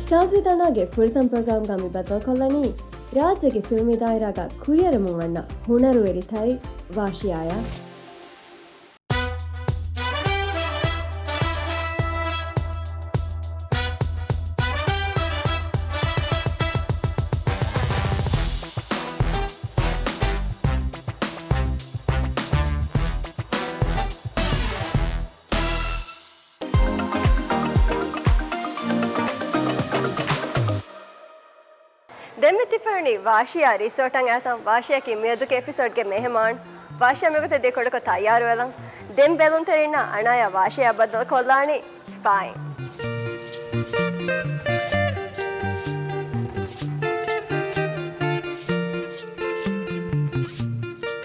Stars with ಅಣ್ಣಗೆ ಫುರ್ಸಂ program GAMI ಬದಲ ಕೊಲ್ಲನಿ ರಾಜ್ಯಗೆ film ದಾಯರಾಗ ಕುರಿಯರ ಮುಂಗಣ್ಣ ಹುಣರು ಎರಿತಾಯಿ ವಾಶಿಯಾಯ දෙමෙතිෆර්ණි වාශියා රිසෝටන් ඇතම් වාශියාකි මෙදුක එපිසෝඩ්ගේ මෙහෙමාන් වාශියා මෙගොත දෙකොඩක තයාරු වෙලන් දෙම් balloon තෙරින්න අනාය වාශියා බද්දව කොල්ලානි spine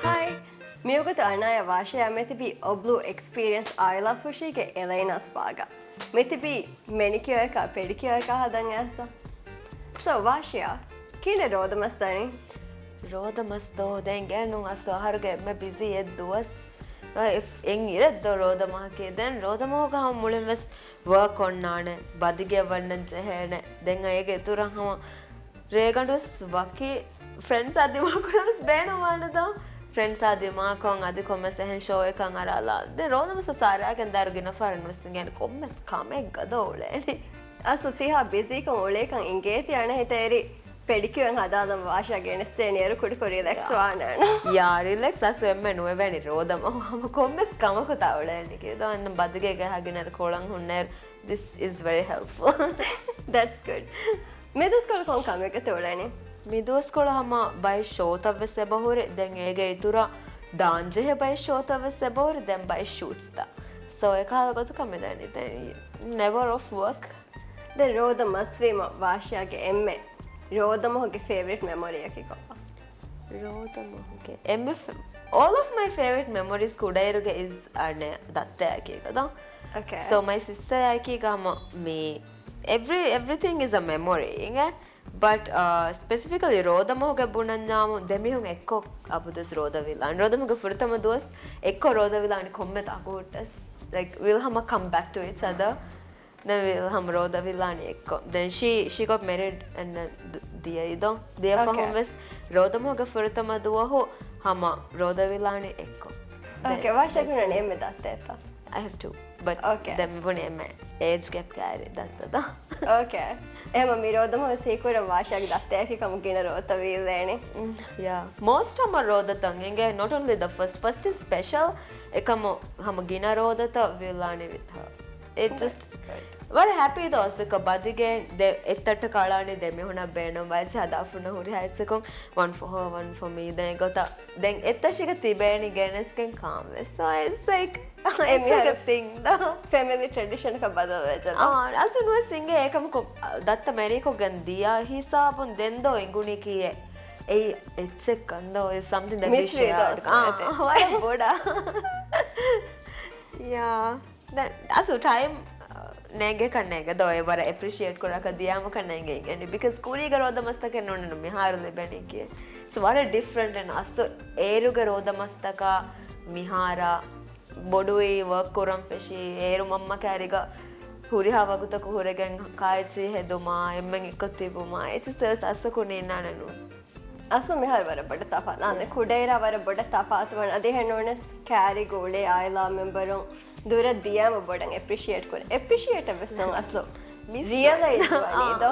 හයි මෙයොගත අනාය වාශියා මෙතිබි ඔබ්ලු experience ආයිලා ෆුෂීගේ එලයිනා ස්පාගා මෙතිබි මෙනිකියෝ එක පෙඩිකියෝ එක හදන් ඇස්සා so වාශියා Kine rodamastani? Rodamasto den gärnu asto harge me busy edduas. If engireddo rodamake then rodamaga ham mulin wes work onnane badige wannan chehene den ayege etura hama regandus waki friends adima kunas bena wanada friends adima kon adi kommes ehen show ekan arala den rodamasa sara ken dargina faran westin gen kommes kame gadoleni asu tiha busy kon ole kan ingeti ane heteri පෙඩිකියුවෙන් හදාදම වාශා ගෙනස්තේ නියරු කුඩි කොරිය දැක්ස්වානන යා relax අසු එම්ම නුවෙවැනි රෝදම හම කොම්මස් කමක තවලෑනි කියලා අන්න බදගේ ගහගෙන කොළන් හුන්னர் this is very helpful that's good මෙදස්කොල කොන් කමක තෝලෑනි මිදස්කොල හම බයි ෂෝතව්ව සෙබහුරේ දැන් ඒගේ ඉතුරා දාංජය බයි ෂෝතව්ව සෙබහුරේ දැන් බයි ෂූට්ස් තා so ඒකාල ගොත කමෙදානි දැන් never off work දැන් රෝද මස්වීම වාශාගේ එම්මේ Rodamahoge favorite memory akiko. Rodamahoge. All of my favorite memories kudairuge is arne datte akiko. Okay. So my sister akiga me everything is a memory, inge. But specifically Rodamahoge bunanyamu demihun ekko abudas Rodavilla. And Rodamahoge furtama duas ekko Rodavilla and kommet agutas. Like we'll hama come back to each other. Then we'll ham Rodavilla ekko. Then she got married and diya ido. Diya fahum wes Rodamahoge furtama duaho hama Rodavilla ekko. Okay, vasha kuna name datte ta. I have two, but okay. Then we name age gap kare datta da. Okay. Ehma mi Rodamahoge sekura vasha datte akikam gina Rodavilla yeah. Most hama Rodatang inge not only the first is special ekam hama gina Rodata villani with her. It just very happy though the badige de etatta kalani de me hona bena vaise hadafuna huri haisakon one for her one for me then gota then ettashiga tibeni genes ken kame so it's like a thing the family tradition ka badala jana asu no singe ekam ko datta meri ko gandiya hisabun dendo inguni kiye ei etche kando is something that we share why boda yeah that asu time nege kannega do evara appreciate koraka diyama kannenge and because kuriga rodamastaka nonnu miharule beniki so what a different and asu eruga rodamastaka mihara bodui work koram feshi eru mamma kariga huri havagutaka huregen kaichi heduma emmen ikkotibuma it's just asu kunina nanu asu mihar vara bada tafa nane kudaira vara bada tafa atwan ade henones carry gole aila memberon dura diyama bodan appreciate kore appreciate avestan aslo realize wanido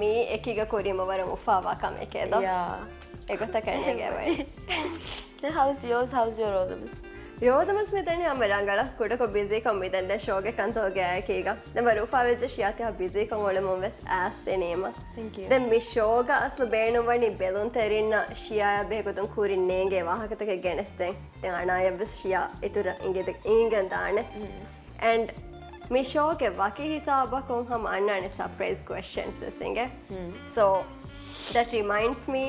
me ekiga korima varam ufawa kamekedo yeah egota kanege vai how's your Rodamas Rodamas medani amarangala kudako busy kom midanda shoge kanto gaya kiga den varu ufawa je shiati ha busy kom ole monves as denema thank you den mi shoga aslo beenu vani belun terinna shiaya begodun kurin nenge wahakatake genesten den anaya bes shia itura ingen dane and mi shoge waki hisaba kom ham annane surprise questions singe so that reminds me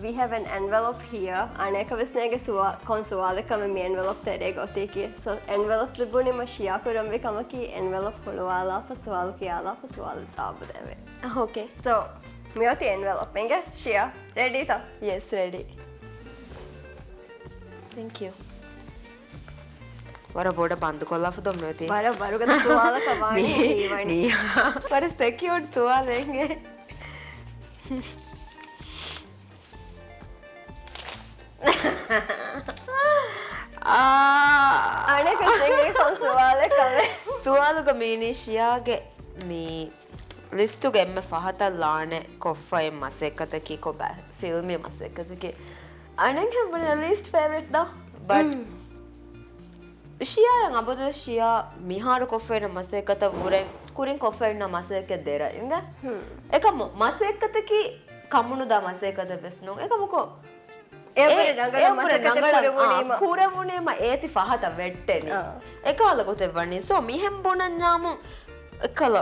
we have an envelope here aneka vesnege konsualekam me envelope tere gotiki so envelope libuni ma shia kuram ve kamaki envelope holwala faswal kiyala faswal jawab deve okay so miyoti envelope enge shia ready tha yes ready thank you වර බොඩ බන්දු කොල්ලා ෆුදම් නති වර වරුගත සුවාල කවාණි නීවණි වර සෙකියෝඩ් සුවාලෙන්ගේ අනේ කසෙන්ගේ කොන් සුවාල කවේ සුවාලුග මීනිෂියාගේ මේ ලිස්ටුගේ එම්ම ෆහතල්ලානේ කොෆ්ෆයි මසෙක්කතකි කොබෑ ෆිල්මි මසෙක්කතකි අනෙන් හැම්බුන ලීස්ට් ෆේවරට් ද but ශියායන් අබද ශියා මිහාරු කොෆේන මසෙක්කත වුරෙන් කුරින් කොෆේන මසෙක්ක දෙර ඉංග එකම මසෙක්කතකි කමුණු දා මසෙක්කත වෙස්නු එකමකෝ කුරවුණේම ඒති පහත වෙට්ටෙන එකලකොතෙවන්නේ සෝ මිහෙම් බොනඥාමු එකල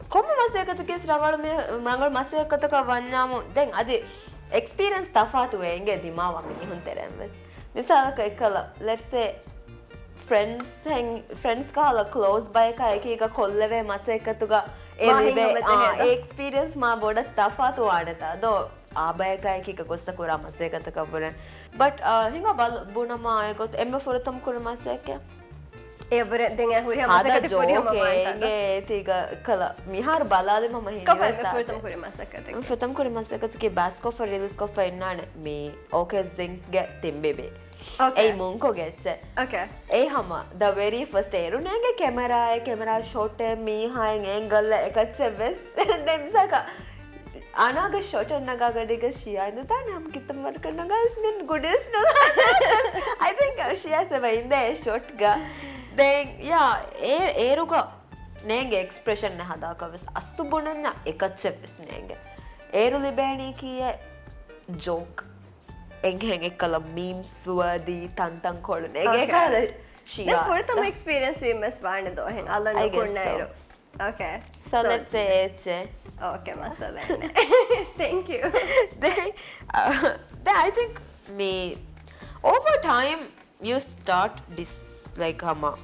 කොම මසයකතකෙස් රඟල් මසයකතක වඥාමු දැන් අද එක්ස්පීරන්ස් තෆාතුවේගේ දිමාවම ඉහුන් තෙරැම්වෙස් නිසාලක එකල ලෙට්සේ ෆ්‍රෙන්ඩ්ස් කාල ක්ලෝස් බයක එක කොල්ලවේ මසයකතුග ඒක්ස්පීරන්ස් මා බොඩ තෆාතු ආනතා දෝ ආබයකයක කොස්සකුරා මසයකතකබුරන් බට් හිඟ බල බුණමායකොත් එම ෆොරතම් කුර මසයකය ඒවර දෙන් හුරිය මසකත පුරියම ගේ තික කල මිහාර බලාලෙම ෆොරතම් කුර මසකත ෆොතම් කුර මසකතගේ බස්කො රිල්ස්කො ෆෙන්නාන මේ ඕකෙස්දින්ගේ තිම්බෙබේ ඒ මුංකෝ ගෙස්ස ඒ හම ද වෙරි ෆස්ට ඒරුනෑගේ කෙමරා ෂොට මීහායෙන් ඒගල්ල එකත්සෙවෙස් දෙම්සක අනාග ෂොට නගාගඩිග ශියයිද නම් කිතම් වර්ක නගස්නෙන් ගොඩස් න I think ශියසව ඉන්ද ෂොට්ග දැන් යා ඒරුග නේගේ එක්ස්ප්‍රෙෂන් හදාකවෙස් අස්තු බොනන්න එකච්චෙවෙස් නේගේ ඒරු ලිබෑනී කිය ජෝක් එංහෙන් එක්කල මීම් සුවදී තන්තන් කොඩන ඒගේ කාල ශියා ෆොරතම එක්ස්පීරියන්ස් වීමස් වාන්න දෝහෙන් අල්ලන්න කොන්නයිරු Okay. So let's say it's okay, masala. Thank you. then I think me over time you start this like hama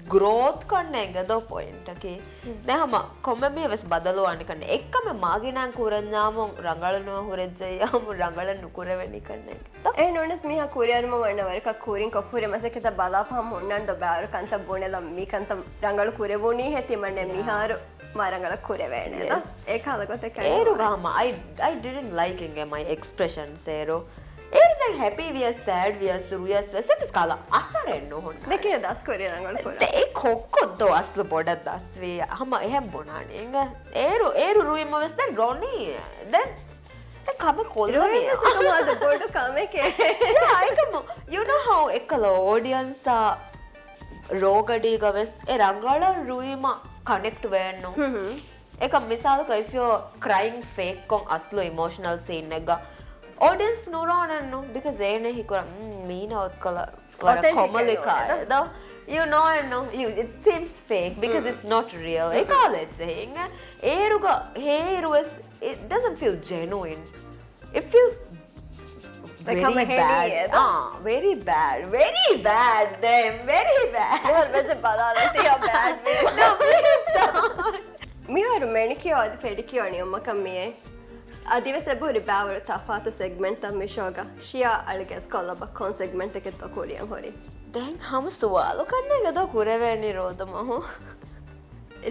growth kannenga do point okay දැන් හම කොම්මේ වෙස් බදලවන්න කන්නේ එක්කම මාගිනාන් කුරන්නාම රංගලනවා හොරෙජ්ජයම රංගලන නුකුරවෙනි කන්නේ ඒ නොනස් මිහා කුරියර්ම වන්නවරක කුරින් කොෆුරේ මසකත බලාපහම හොන්නන් දබාර කන්ත බොනෙල මි කන්ත රංගල කුරෙවුණී හැති මන්නේ මිහාරු මාරංගල කුරෙවැනේ දස් ඒ කාලගත කයි ඒරු ගාම I didn't like my expressions ඒරු ඒරු දැන් happy we are sad we are serious වෙසකස් කාලා අසරෙන්නු හොන්න දෙකේ දස් කුරිය රංගල කුර ඒ කොක්කොද්දෝ අස්ල බොඩ දස් වේ හම එහෙම් බොනානේ එංග ඒරු රුයිම වෙස් දැන් රොනි දැන් කම කොල්ලනේ සකමාද බොඩ කමකේ ඒකම you know how එකල audience රෝගඩී ගවස් ඒ රංගල රුයිම connect වෙන්නු ඒක මිසාලක if you crying fake කොන් අස්ල emotional scene එක audience nuranannu because ene hikura meena otkala vara komalika da you know it seems fake because it's not real e college hinga eruga herues it doesn't feel genuine it feels very bad very bad damn very bad veje balala tiya bad no please don't miharu manicure adi pedicure ani amma kamme Adives eburi bäver tafatu segment av mishoga. Shia alges kolla ba kon segment eket to Korean hori. දැන් හම සුවාලු කන්නේ ගදෝ කුරවැනි රෝදමහු.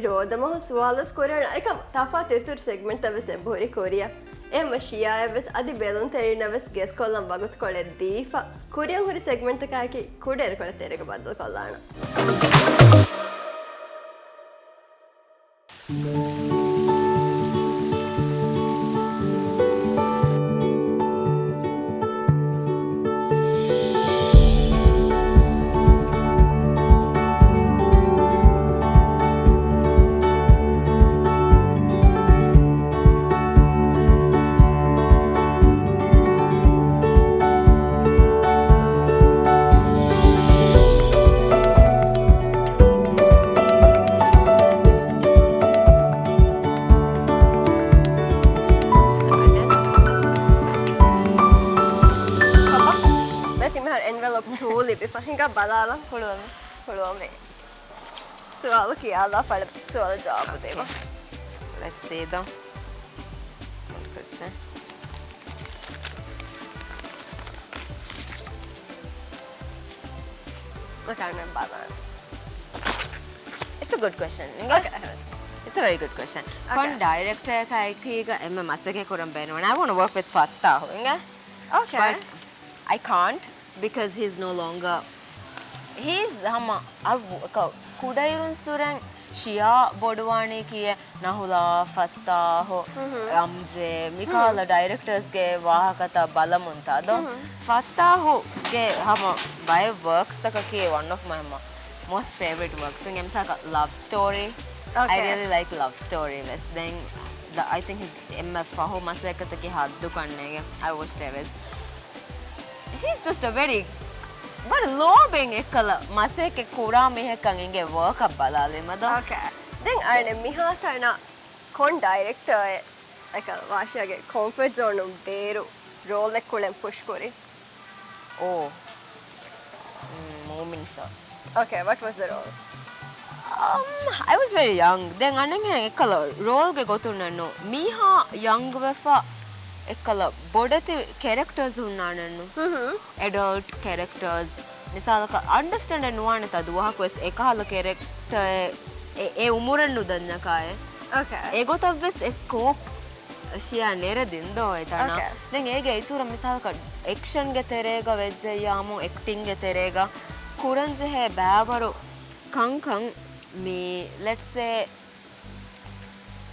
රෝදමහු සුවාලස් Korean එක තෆාත් එතුර segment av eburi Korea. එම shia එවස් අදි බෙලුන් තෙරිනවස් guess කොල්ලම් වගුත් කොලෙ දීෆා. Korean hori segment එකයි කුඩේර කොල තෙරක බද්දල් කොල්ලාන. Hinga balala පුළුවන් සුවාල කියලා පළ සුවාල ජවාබ දෙනවා let's see the question Okay, I'm balan. It's a good question. Okay. It's a very good question. Kon director kai kiga emme masake kuram benuwan. I want to work with Fattah. Okay. But I can't because he's no longer. He's hama kudairun sturang Shia Bodwani kiye Nahula Fattah Amje Mikala directors ge wahakata balamunta do Fattah ge hama by works taka ki one of my most favorite works. Singem saka love story. I really like love story. Then I think his MF Faho Masekata ki haddu kannege. I watched it. He's just a very but lobing ekala maseke kura mehekan inge work up balalema do. Okay. Then ane mihatana kon director like washage comfort zone beru role ekkulen push kori. Oh. Moments. Okay, what was the role? I was very young. Then anenge ekala role ge gotunannu miha young wefa ekala bodati characters unnanannu. Adult characters misalaka understand nuwana taduwa quest ekala character e umurannu danna kaye. Okay. E gotavves scope shiya nere dindo etana. Then ege itura misalaka action ge terega vejje yamu acting ge terega kuranje he bavaru kankan me let's say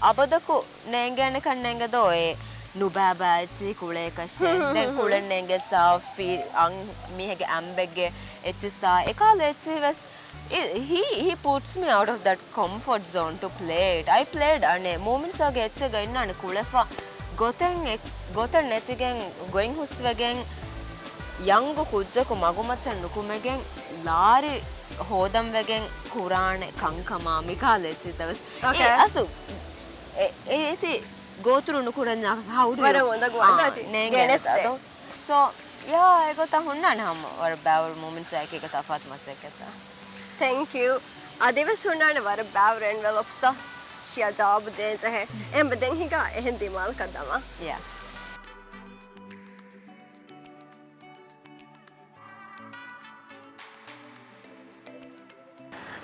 abadaku nengane kannenge do e nubabachi kule kashe then kulennenge sa feel ang mihege ambege etsa ekala etves he puts me out of that comfort zone to play it. I played ane moments age etsa gainna kulefa goten netigen going huswegen yangu kujjaku magumachan nukumegen lari hodam wegen kurane kankama mikale chitavas asu eti go through nukuranya how do you so yeah I got a hunna ham or bauer moments like a tafat masekata. Thank you. Adive sunna war bauer envelopes da shia job de hai em beden hi ga ehen dimal kadama. Yeah.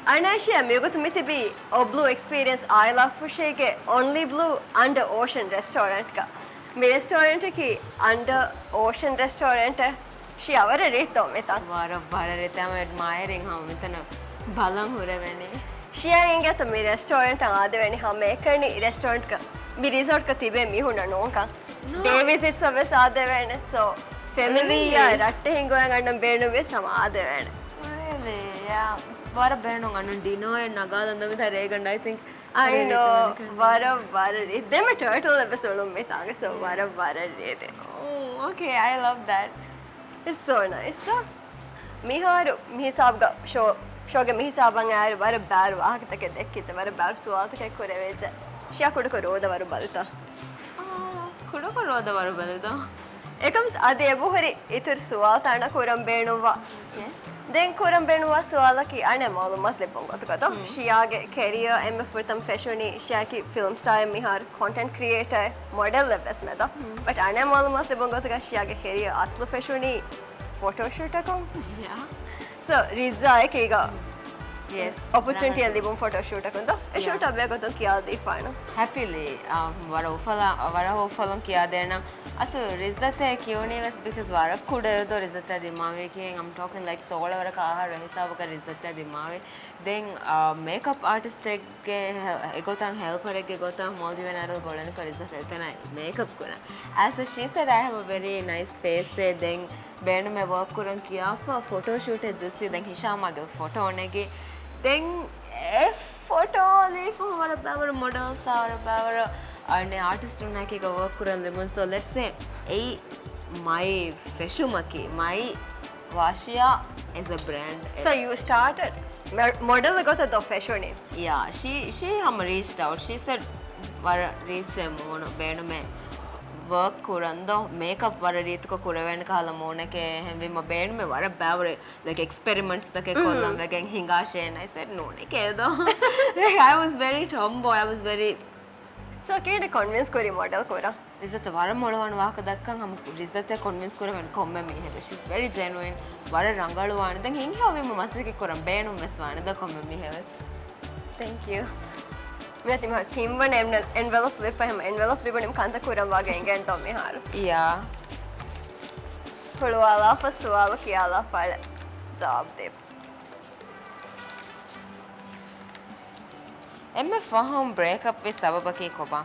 Anashia megot mitibi o blue experience I love fushege only blue under ocean restaurant ka me restaurant ki under ocean restaurant she avare reto meta vara rete am admiring ham metana balam hurevene she inge to me restaurant ade veni ham ekani restaurant ka me resort ka tibe mi huna no ka day visit service ade vene so family ya ratte hingoyan annam beenu ve samade vene really yeah vara beenu annan dino e nagalanda me thare ganda I think I know vara them a turtle episode me tanga so vara rete. Oh okay I love that. It's so nice though. Miharu mihisab ga show ge mihisaban aaru vara baru ahakata ke dekkicha vara baru suwata ke koreveja shia kudu roda varu balta kudu roda varu balda ekams ade ebuhari itur suwata ana kuram beenuwa then kuram beenuwa suwala ki ane malumat lepon gotukato shiage career em furtam fashioni shiaki film star mihar content creator model leves meda but ane malumat lepon gotuka shiage career aslu fashioni photo shoot akon yeah so riza ekega yes opportunity ali bom photo shoot akon do e shoot abbe goton kiya de paana happily vara ufala kiya dena asu rizdate kiyoni was because vara kude do rizdate dimave ki I'm talking like sola vara ka ahar hisab ka rizdate dimave then makeup artist ge egotan helper ge gotan Maldivian idol golen ka rizdate tena makeup kora as she said I have a very nice face then band me work kuran kiya for photo shoot just then hishama ge photo onege then photo li for our models or our and artist unaki go work kuran lemon so let's say my feshumaki my Vashia is a brand so you started model got the fashion yeah she reached out she said vara reach mono benu me work kurando makeup vara reetuka kuraven kala monake hemvi ma benu me vara bavre like experiments take kollam wegen hinga shane I said no ne kedo I was very tomboy I was very So kede convince kori model kora. රිසත වර මොළවන වාක දක්කන් හම රිසත කොන්වින්ස් කරගෙන කොම්ම මිහෙද she's very genuine වර රංගලු වාන දැන් හින් හොවෙම මසක කරම් බෑනුම් mess වාන the කොම්ම මිහෙවස් Thank you. මෙති මහ team one envelope flip එහෙම envelope ලිබුණින් කන්ත කුරම් වගේ ඉංගෙන් තොම් මිහාර. යා පුළුවාලා ෆසුවාලා කියලා ෆල ජවාබ් දෙප. එම්මෙ ෆහම් බ්‍රේක්අප් වේ සබබකේ කොබා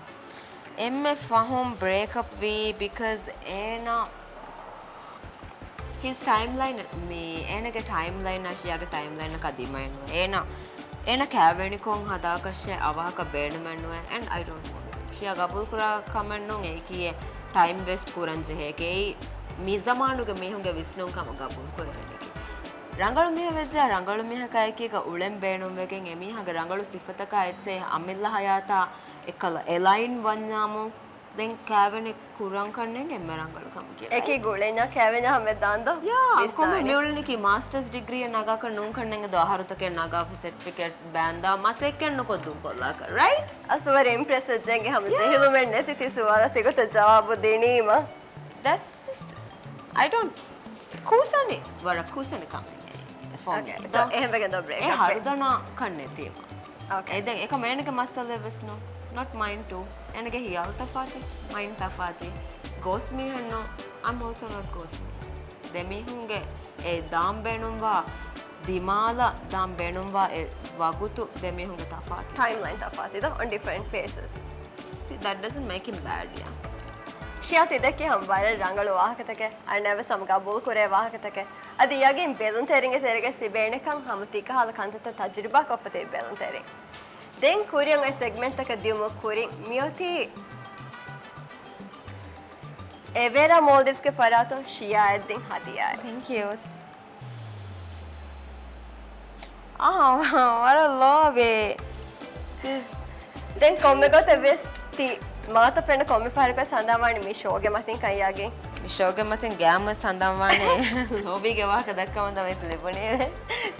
එම්මෙ ෆහම් බ්‍රේක්අප් වේ because එනා his timeline මේ එනගේ timeline අශියාගේ timeline එක අදිමයින් එනා කැවෙනි කොන් හදාකෂේ අවාහක බේනමන්නුව and I don't know ශියා ගබුල් කරා කමන්නොන් ඒ කියේ time waste කරන් ජෙහකේ මිසමානුගේ මෙහුගේ විස්නුම් කම ගබුල් කරන්නේ ರಂಗಳು ಮಿಹ ವೆಜ್ಜ ರಂಗಳು ಮಿಹ ಕಾಯಕಿಗ ಉಳೆಂ ಬೇಣುಂ ವೆಗೆಂ ಎಮಿಹಗ ರಂಗಳು ಸಿಫತಕ ಎಚ್ಚೆ ಅಮಿಲ್ಲ ಹಯಾತ ಎಕ್ಕಲ ಎಲೈನ್ ವನ್ನಾಮು ದೆನ್ ಕ್ಯಾವೆನೆ ಕುರಂ ಕಣ್ಣೆಂ ಎಮ್ಮೆ ರಂಗಳು ಕಮ ಕಿಯ ಏಕಿ ಗುಳೆನ ಕ್ಯಾವೆನ ಹಮೆ ದಾಂದೋ ಯಾ ಕೊಮ್ಮೆ ಮೇವಳನಿ ಕಿ ಮಾಸ್ಟರ್ಸ್ ಡಿಗ್ರಿ ನಗಾ ಕ ನುಂ ಕಣ್ಣೆಂ ದ ಆಹಾರತಕೆ ನಗಾ ಸರ್ಟಿಫಿಕೇಟ್ ಬ್ಯಾಂದಾ ಮಸೆಕೆನ್ ಕೊದ್ದು ಕೊಲ್ಲಾಕ ರೈಟ್ ಅಸವರ ಇಂಪ್ರೆಸ್ ಜಂಗೆ ಹಮ ಜೆಹಿಲು ಮೆನ್ ನೆತಿ ತಿಸುವಾದ ತಿಗತ ಜವಾಬು ದೇನೀಮ ದಟ್ಸ್ ಜಸ್ಟ್ ಐ ಡೋಂಟ್ ಕೂಸನೆ ವರ ಕೂಸನೆ ಕಮ Okay, so එහෙම වෙගෙන දෝ break. ඒ හරුදන කන්නේ තේම. Okay. ඒ දැන් එක Menaka මස්සල වෙස්නෝ. Not mine too. එනගේ හියල් තෆාති. mine තෆාති. goes me hanno. I'm also not goes me. දෙමි හුන්ගේ A දාම් බේනුම්වා දිමාලා දාම් බේනුම්වා A වගුතු දෙමි හුන්ගේ තෆාති. Timeline තෆාති on different phases. That doesn't make him bad, yeah. ಶಿಯಾತ್ ಇದಕ್ಕೆ ಹಂಬಾರ ರಂಗಳು ವಾಹಕತಕ್ಕೆ ಅಣ್ಣವ ಸಮಗ ಬೋಲ್ಕುರೆ ವಾಹಕತಕ್ಕೆ ಅದು ಯಾಗಿನ್ ಬೆಲುನ್ ತೆರಿಗೆ ಸಿಬೇಣಕಂ ಹಮತಿಕ ಹಾಲ ಕಂತತ ತಜ್ರಿಬಾ ಕೊಫತೆ ಬೆಲುನ್ ತೆರಿ ದೆನ್ ಕುರಿಯಂ ಐ ಸೆಗ್ಮೆಂಟ್ ತಕ ದಿಮು ಕುರಿ ಮಿಯೋತಿ ಎವೆರಾ ಮಾಲ್ದೀವ್ಸ್ के फरातो शिया दिन हदिया Thank you. Oh, what a love it. Then ಕೊಮ್ಮೆ ಗೊತ್ತೆ ವೆಸ್ಟ್ ತಿ මාත පෙන කොමි ෆාරක සඳහාවානි මේ ෂෝගේ මතින් කයියාගේ මිෂෝගේ මතින් ගෑම සඳහාවානේ ලෝබීගේ වාක දක්කම තමයි ලැබුණේ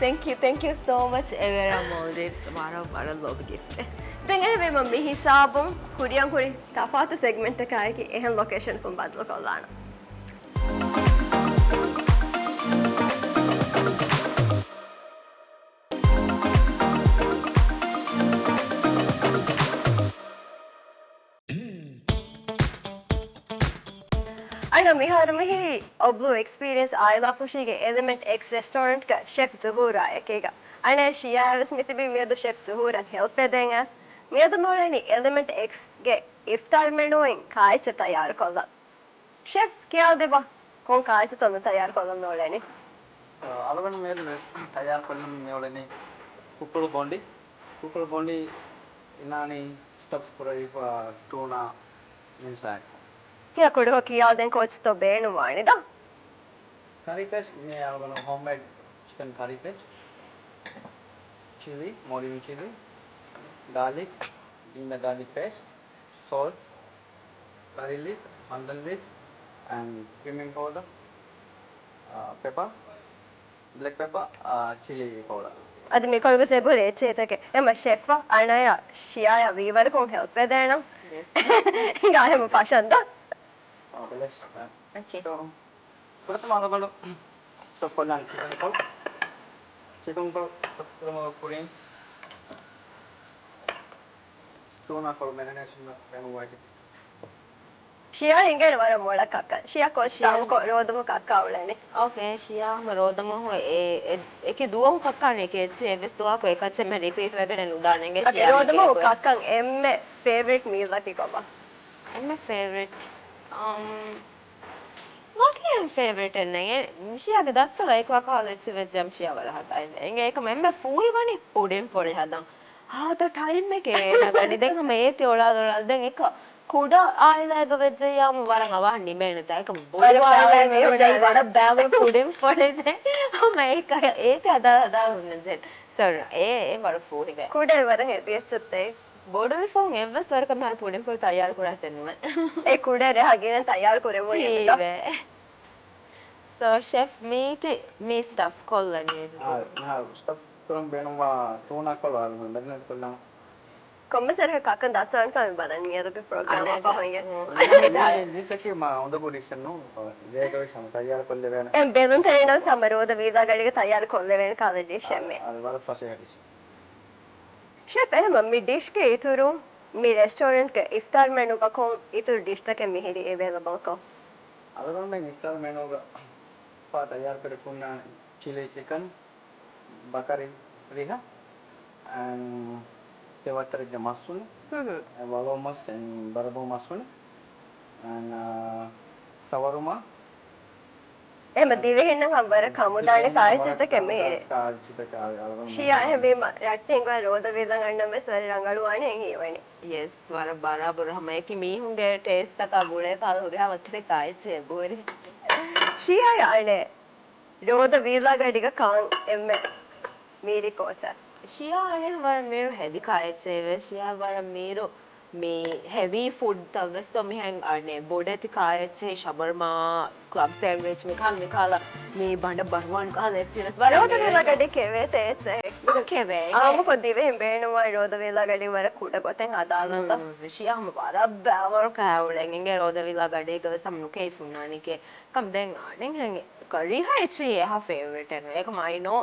thank you so much Evera Maldives වර ලෝබී gift දැන් එහෙම මම මේ හිසාබුම් කුරියන් කුරි තෆාතු සෙග්මන්ට් එක ආයේ එහෙන් location කුම් බදල කොල්ලාන أنا مهار مهي أبلو experience عائلة فوشيجي element X restaurant का chef ज़हूरा एकेगा أنا शिया बस मितबी मेरे chef ज़हूरा help देंगे मेरे मोरनी element X के इफ्तार मेनूइंग खाए च तैयार कोला chef क्या देबा कौन खाए च तुम्हें तैयार कोला मोरनी अलवन मेरे तैयार कोला मोरनी कुकुल बोंडी इनानी stuff पूरा tuna inside क्या कुड़ो किया दें कोच तो बेन वाणी दा curry paste मैं अलवन homemade chicken curry paste chili mori chili garlic ginger garlic paste salt curry leaf pandan leaf and cumin powder pepper black pepper chili powder ಅದು ಮೇ ಕೊಳಗ ಸೇಬು ರೇಚೆ ತಕೆ ಎಮ್ಮ chef ಅಣ್ಣಯ ಶಿಯಾಯ Weaver ಕೊ help Dena ಗಾಯ ಮ ಪಸಂದ belas okay so pertama kalau stuff kolan chicken ko stuff ko kurin tuna ko marination na menu white ಶಿಯಾ ಹಿಂಗೆ ವರ ಮೊಳಕ ಅಕ್ಕ ಶಿಯಾ ಕೊ ಶಿಯಾಮ ಕೊ ರೋದಮ ಕಕ್ಕ ಅವಳನೆ okay shiya marodam ho eke duwa kakkane ke che ves duwa ko ekache me repeat wegene udanenge ಅದೇ ರೋದಮ ಕಕ್ಕಂ ಎಮ್ಮೆ favourite meal ಅತಿ ಕೊಬ my favorite මගේ favorite නෑ මිෂියාගේ දත්තලා එකවා කාලෙච්ච වෙච්ච මිෂියා වල හතයි එංගේ එක මෙම්ම ෆූයි වනේ පොඩෙන් පොඩේ හදන් ද ටයිම් එකේ නගනි දැන් හැම ඒති ඔලාදොලා දැන් එක කුඩා ආයිලාග වෙච්ච යාම වරන් අවහන්නේ මේන තයක බොඩ ආයිලා මේ ජයි වර බෑව පොඩෙන් පොඩේ හැම ඒක ඒති හදා උන්නේ සර් ඒ වර ෆූයි වේ ಕೂಡೆ ವರ ಹೆದಿಯಚ್ಚತ್ತೆ බොඩ ෆෝන් එවස් වරක මම පොඩෙන් පොඩ තයාර කරා තෙන්නුම ඒ ಕೂಡೆ ರೆ ಹಾಗೇನ ತಯಾರು ಕೊರೆ body So chef me stuff kollani stuff kurang benua tuna ko marinate kolan කොම්මසරහ කක දසවන් කම බදන් මියදුගේ programme apa hoye ini sih mah untuk condition no dia kalau sama tayar kolle වෙන එම් බෙදුන් තේරෙනවා සමරෝධ වීසා ගඩික තයාර කොල්ල වෙන කාලේ ඩිෂ් එමේ அது வர facilities ෂෙෆ් එහෙම මේ ඩිෂ් के ඉතුරු මේ රෙස්ටෝරන්ට් के ඉෆ්තාර් මෙනු කෝ ඉතුරු ඩිෂ් තක මෙහෙරි අවైలබල් කෝ அதுதான் मैं इफ्तार मेनू का पा तैयार कर पुन्ना चिली चिकन बकरी रिहा and tewater je masun walau mas and barabo masun and sawaruma එහෙම දිවෙහෙන්න හම්බර කමුදානේ කායචිත කෙමෙහෙරි ෂියා එහෙම රට්ටෙන් ගා රෝද වේදන් අන්න මෙස් වර රංගලුවානේ හේවනේ yes wara barabar hama eki mihunge taste taka gule kala hore avathre kaiche bore ෂියා යන්නේ රෝද වේදා ගඩික කාන් එම්මෙ මීරි කෝචා Shia ane wara mero heavy kaiche ve shia wara mero me heavy food tavas to me hang ane bodeti kaiche shawarma club sandwich me khala me banda barwan khala serious wara රෝද වේදා ගඩි කෙවේ තේචේ keve ආම පොදිවේ බේනවා රෝද වේදා ගඩි වර කුඩ කොතෙන් අදාලන්ත Shia hama wara bavar kawlen inge roda villa gade ga samnu ke funani ke kam den ane hang curry haiche ha favorite ane ek mai no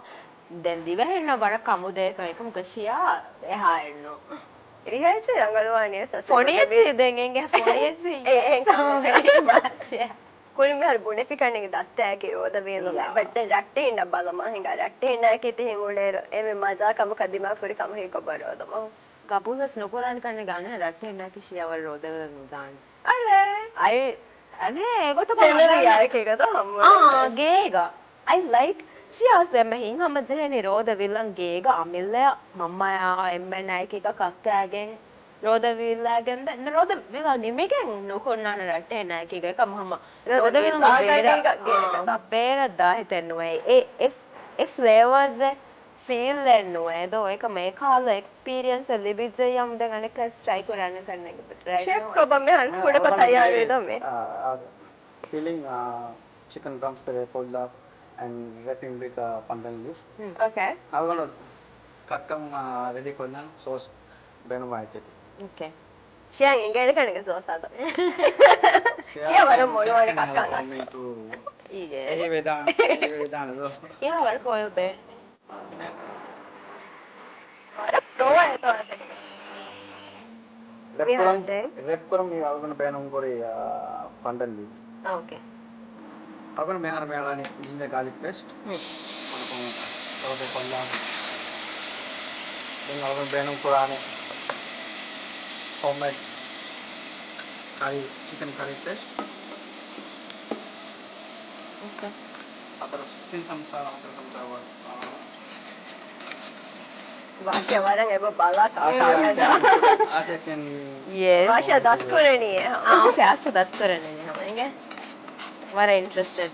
දැන් දිවහෙන්න වර කමුදේ කයිකම් කෂියා එහා එන්නෝ රිහයිච රංගලුවානේ සස ෆොනියසි දැන් එංගේ ෆොනියසි කුරිම හරි බොනෙෆිකන්නේ දත්තෑගේ රෝද වේලුලා but දැන් රට්ටේ ඉන්න බලම හිඟා රට්ටේ ඉන්න කීති හිඟුලේ එමෙ මජා කම කදිමා කුරි කම හේ කබරවදම කපුලස් නොකරන් කන්නේ ගන්න රට්ටේ ඉන්න කිෂියා වර රෝද වල නුදාන අය අනේ ඒකට දෙමෙල යාරකේකට හම්බුනේ ගේගා I like Shia semme hin hama jeheni roda villan geega amilla mammaya emme naike ka kakkagen roda villagen den roda villa nimegen nokonnana ratte naike ga kam hama roda villan beera da hitennuwe if flavors the feel lennuwe do eka me khala experience libije yam den anek try koranna kanne chef ko bamme han kuda ko tayar vedo me filling chicken drums tere polla and wrapping with pandan leaf. Okay. I'm gonna kakam ready konan sauce benu vaite. okay ෂියා ඉංග්‍රීසි කණක සෝසාද ෂියා වර මොනවද කක්කන් me to ige eh vedana do. yeah wara koil be වර pro එතනද restaurant me I'm gonna benu kore pandan leaf. okay I'm gonna mehar ginger garlic paste. Toge kolla. Then I'm gonna benu korane homemade curry chicken curry paste. okay After still some වාෂය වරන් එබ බලා Asya can yes වාෂය දස් කරණියේ okay ask that කරන්නේ නම එංගේ wara interested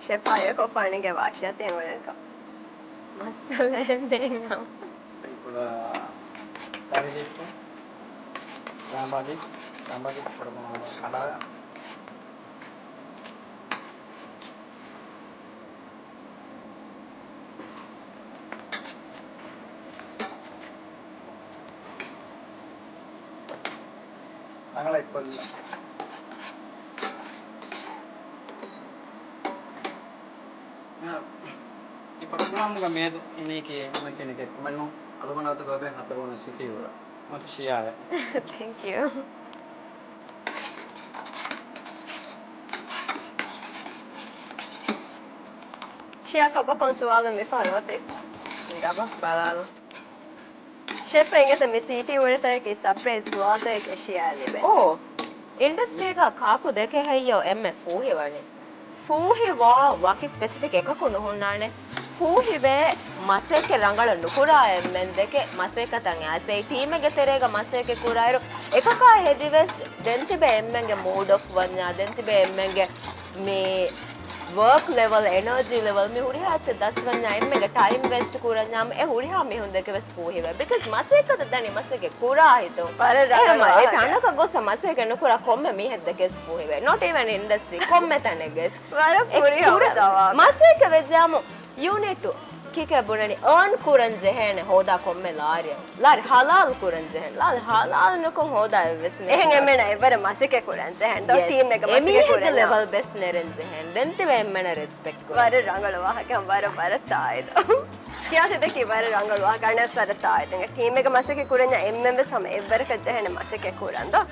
chef අය කොෆානිගේ වාෂය තේ වරක මස්සලෙන් දෙන්නම් pula curry leaf rambadi ada Nangalay kolla. Ipakulang mga medo iniki makinig manu alam na to gabe hataro na city ora. Mashiya. thank you ෂියා කප පන්සුවාල මේ ෆාලවතේ Gaba balalo chef එංගස මේ සිටි වලට කේ surprise දුවාතේ K ෂියා ලිබේ oh industry ka kaku deke hayyo emme fuhi wane fuhi wa waki specific ekako nohonnane fuhi be maseke rangala nukura emmen deke maseka tan ase team ege terega maseke kurairo ekaka hedives dentibe emmenge mood of wanya dentibe emmenge me work level energy level me hurihache daswanya emmege time waste kuranyam e huriha me hundeke ves fuhi we because maseka dani maseke kura hito Para rangala e tanaka gosa maseke nukura komme me heddeke fuhi we not even industry komme taneges වර පුරි හවජාවා maseke vejamu you need to kike bunani earn kuran jehene hoda komme lari halal kuran jehen lari halal nukon hoda vesne එහෙන් එමෙන ඉවර මාසික කුරන් ජෙහෙන් දෝ team එක මාසික කුරන් level best neren jehen denti ve emmena respect ko වර රංගල වහකම් වර තායිද කියාතද කි වර රංගල වහ ගන්නස් වර තායිද ටීම් එක මාසික කුරන් එම්එම් සම ඉවර ක ජෙහෙන මාසික කුරන් දෝ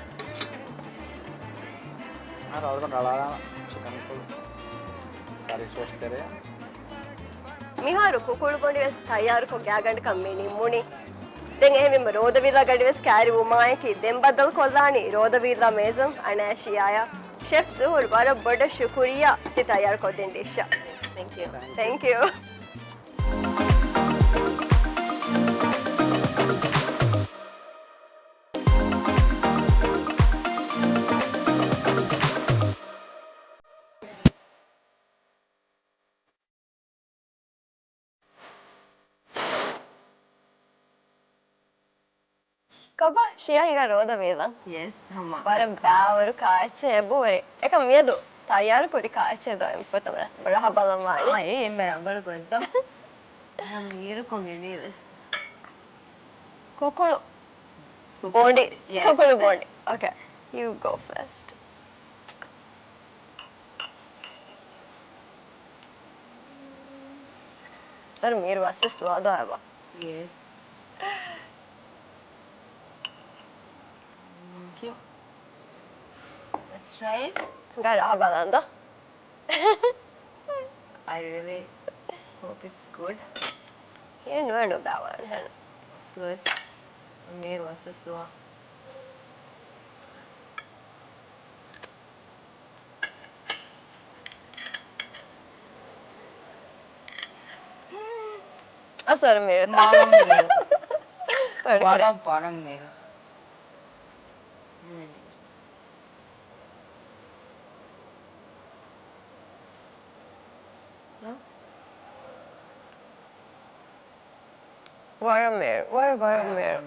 අර අවුරුදු රලාලා සුකන්පුල් සාරි සෝස් කරේ මිහාරු කුකුළු බොඩි වෙස් තයාරු කො ගෑගන්න කම්මේනි මුනි දැන් එහෙම රෝද විලා ගඩි වෙස් කෑරි උමාය කි දෙම් බදල් කොල්ලානි රෝද විලා මේසම් අනෑෂියාය ෂෙෆ් සූර් වර බඩ ශුක්‍රියා ති තයාරු කො දෙන් dish thank you Kaba, Shia higa roda vela. yes hama Bara baavaru kaache ebore. Eka miedu tayaru kori kaache do empotamra. Bara habalam wani. ay emme rangal kodda ham iru kongeni ves Kokolu. Bondi. Yeah. Kokolu bondi. Okay. You go first. Tar meer assist wada aba. yes thank you let's try it Gara habalam da. I really hope it's good Here no baavaru. Sluis. Meer was das du. Asar meer. Malam meer. Wada. Parang meer. No? Wara meer. Wara meer.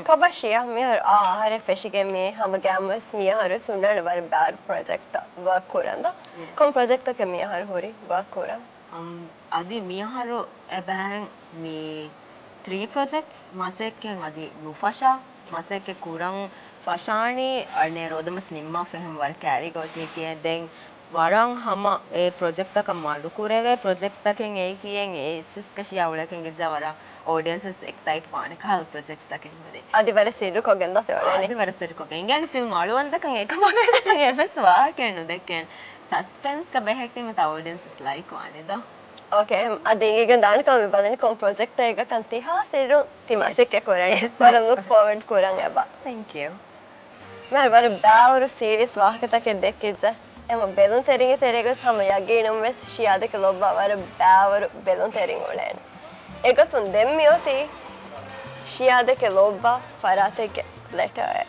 Kaba Shia meer ahare feshige me hama gamas me haru sunna var bad project work koranda. Kom project ka me har hori work koran. Adi miharu ebang mi 3 projects masekken adi nufasha masekke kurang fashani arne rodamas nimma fehem war carry goti ke den warang hama e project ka malu kurege project taken e kiyen e sis ka shiawla ken gejawara audiences excite paane kal projects taken hore Adi var siru ko genda tholani. adi war ser ko gen film alwan takan ekama efes wa kenu dekken suspense ka behekti met audiences like wane da Okay, adi igen dan kam badani kom project ega kanti ha siru timasik ke koran. Var look forward koran eba. thank you Mer var baur series wahkata ke dekkija. Ema belun teringe terega samaya geenum ves shiade ke lobba var baur belun tering olen. Ega sun demmi oti shiade ke lobba farate ke letter.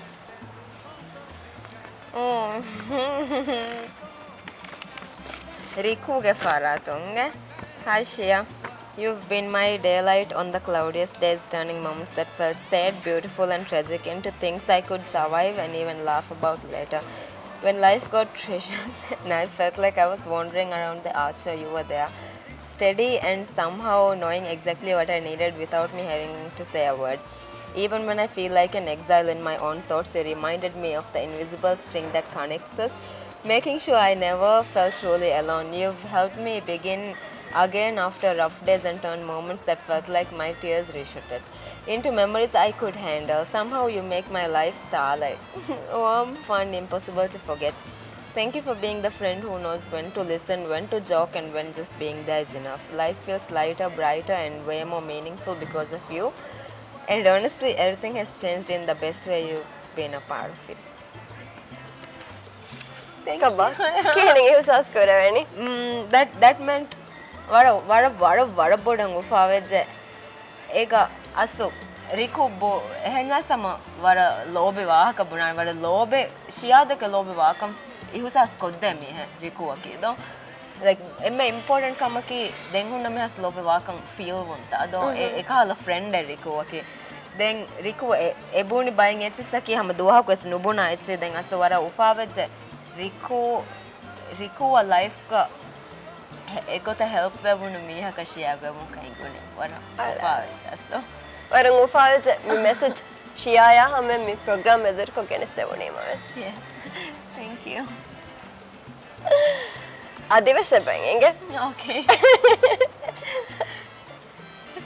Riku ge faratunge. Hi Shia. You've been my daylight on the cloudiest days, turning moments that felt sad, beautiful and tragic into things I could survive and even laugh about later. When life got treacherous and I felt like I was wandering around the archer, you were there. Steady and somehow knowing exactly what I needed without me having to say a word. Even when I feel like an exile in my own thoughts, you reminded me of the invisible string that connects us, making sure I never felt truly alone. You've helped me begin again after rough days and turned moments that felt like my tears reshooted into memories I could handle. Somehow you make my life starlight. Warm, fun, impossible to forget. Thank you for being the friend who knows when to listen, when to joke and when just being there is enough. Life feels lighter, brighter and way more meaningful because of you. And honestly, everything has changed in the best way. You've been a part of it. Kaba. Kini usas koravani. That meant vara bodangu faveje ega asu riku bo ehna sama vara lobe wahaka bunan vara lobe shiyada ke lobe wakam ihusas kodde mi he riku akido like emme important kamaki den hunna me has lobe wakam feel wonta ado ekala friend riku aki den riku ebuni bayin echsaki hama duha ko es nubuna eche den asu vara ufaveje riku a life ka ekota help webunu miha kashiya webun kaingune wana ufawisasto waran ufawiza mi message shiyaya hamme mi program edur ko geneste wonima wes yes thank you adivese bangenge okay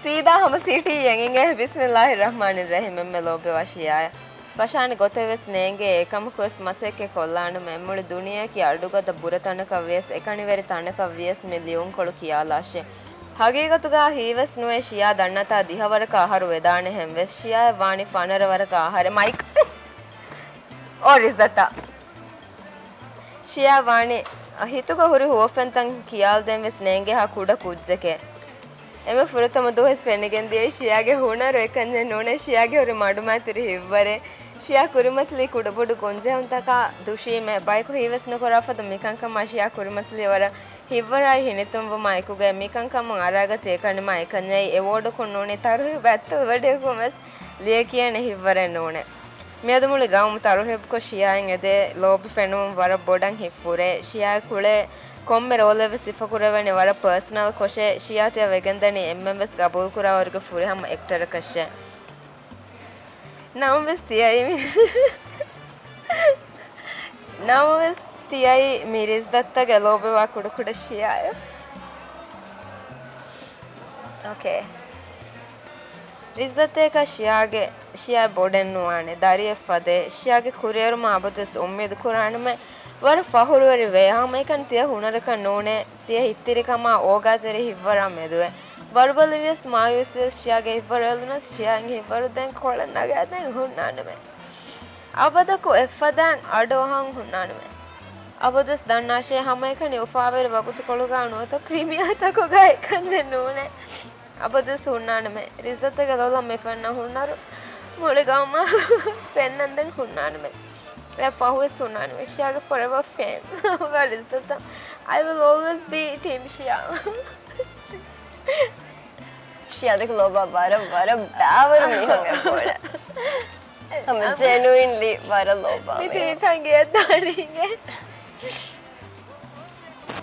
sida hama city yenge bismillahir rahmanir rahim me lobe washiyaya Bashani goteves nenge ekam kos maseke kollana memmuli duniya ki adugoda buratanaka ves ekaniveri tanaka ves million kolu kiyalashe hagegatuga hives nuwe shiya dannata dihawaraka aharu vedane hemves shiya wani fanarawaraka ahare mic or is that shiya wani hituga huri hofentan kiyal denves nenge ha kuda kujjeke eme furutama dohes fenigen diye shiyage hunaru ekanje none shiyage hori madumatiri hivvare shiya kurimatli kudabodu gonje untaka dushime baiko hivesnu korafada mikankam shiya kurimatli wara hivvarai hinitumvu maikuge mikankam aragate ekanima ekanye award konnone taru battal wade komes lekiyane hivvare none miyadumuli gaum taruheb ko shiyaen ede lobi fenum wara bodan hifure shiya kule komme roleve sifakuravane wara personal koshe shiyatiya vegendani mmms gabul kura warga fure ham actor kashe Namas tiyai miris datta galobe wa kuda shiyaya. Okay. Rizdatte ka shiya boden nuane dariye fade shiyage kurieru ma abates ummid kuranme war fahurwari ve ha mekan tiya hunaraka none tiya hittirikama ogatere hivvara meduwe Barbalivius Mayus Shiage Varelnas Shiang Varden Kola Nagadan Hunaname. Abadako Efadan Adohang Hunaname. Abadus Danashe Hamakan Ufaver Vagut Kologano, the Crimea Takogai Kanjanune. Abadus Hunaname. Rizatagala Mefana Hunar Muligama Pen and then Hunaname. Rafahu Sunaname. Shiaga forever fan. Where is that? I will always be Team Shia. shiyada loba bara bawar mihanga pola ham genuinely bara loba me pange daringe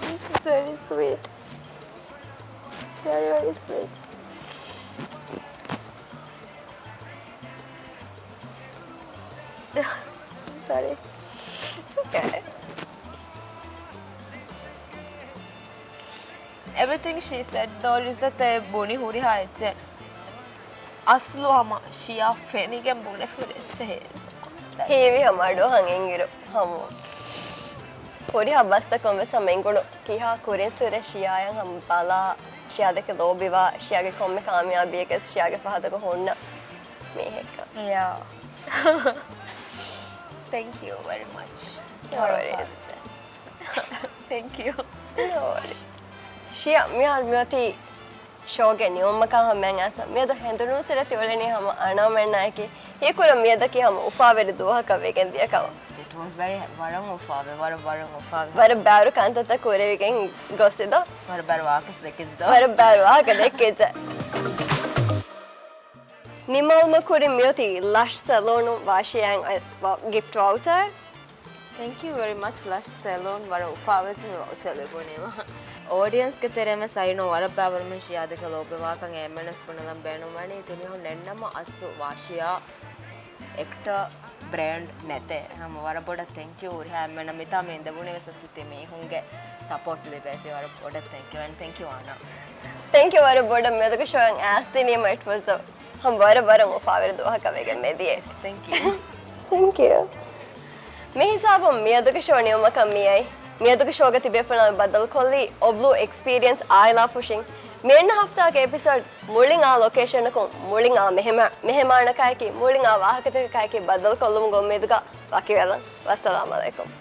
this is very sweet very sweet sorry it's okay everything she said though is that boni huri ha eche aslu hama shia fenigen bone furetse hevi hamado hangengiru hamu pori habasta komme samengodu kiha kurin sure shiyayan ham bala shiyadeke lobiwa shiyage komme kamiyabiye kes shiyage fahadako honna meheka yeah thank you very much no worries thank you no worries Shia mihar miyati shoge niyomaka hamen asa miyada hendunu sirati oleni hama anamenna ki hekura miyada ki hama ufaveri duha wegen dia kawa it was very varang ufave var baru kantata korevegen gosida var baru akas dekizda var baru aga dekeja nimalma kuri miyati lush salonu washiyan gift voucher thank you very much lush salon var ufave celebonema audience ke tereme saino wara bavarman shiyada ka lobe wakan emenes punalam benu mani tuni ho nennama asu washiya ekta brand nete ham wara boda thank you uri hamena mita me indabune vesasite me hunge support lebete wara boda thank you and thank you Anna thank you wara boda me to showing as the name it was ham wara mo favor do ka wegen me dies thank you thank you me hisabam me to showni ma kamiyai Miyaduk show gati befana badal kolli oblu experience aila fushing menna hafta ke episode muling a location ko muling a mehemana kai ki muling a wahakata kai ki badal kollum gommeduga waki wela wassalamu alaikum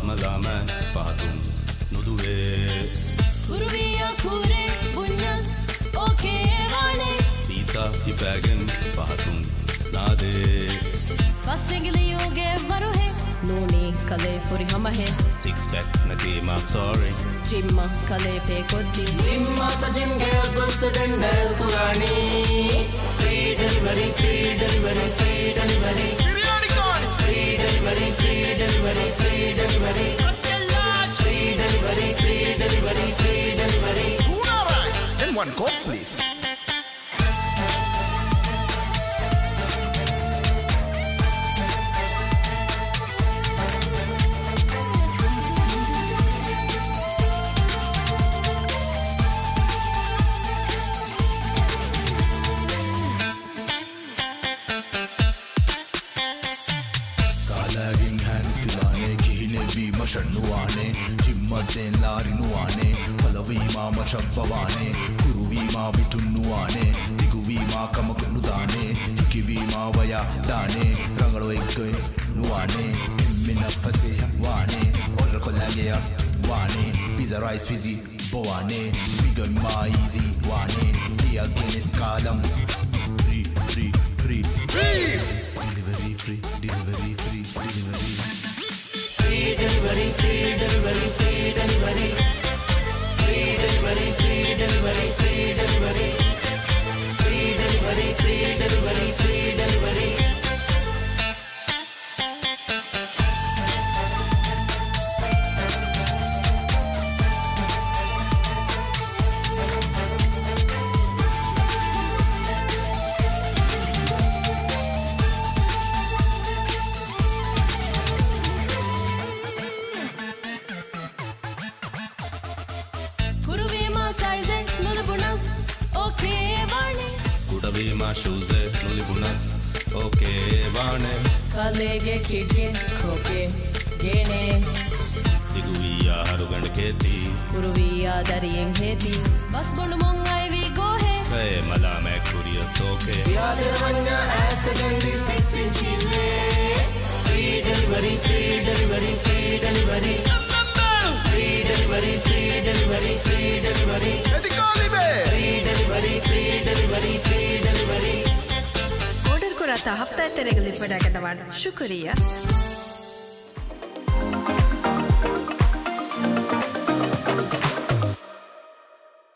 Malaman Fatum Nudue Kuruviya Kure Bunyas Okay Vane Pita Ibagan Fatum they Fastingiliyoge varuhe Noni kale furi hamahe Six pack nati ma sorry Jimma kale pe kotti Nimma sajinge agosto dendel kurani Free delivery, free delivery, free delivery Biryani gone Free delivery, free delivery, free delivery Free delivery, free delivery, free delivery Tuna rice and one coke please. Shannuane, Jimmaden Larinuane, Palavima Machabavane, Kuruvima Vitunuane, Ziguvima Kamakunudane, Hikivima Vaya Dane, Rangaloike Nuane, Minafase Wane, Oracolagea Wane, Pizza Rice Fizzy Boane, Bigama Easy Wane, Dia Guinness Kalam, free, free, free, free, delivery free, delivery free, delivery. Free delivery, free delivery, free delivery Free delivery, free delivery, free delivery Free delivery, free delivery, free delivery Kudavima shoes nulibunas okay vane Kalege kidge kroke gene Diguviya harugand kheti Kuruviya dariyeng heti Bas bondu mongai vi go he Hey mala main kuriya soke Yader manya ass gandi 6 inch hille Free delivery, free delivery, free delivery Free delivery, free delivery, free delivery Free delivery, free delivery, free delivery Order kurata hafta teregali pada kadawad shukriya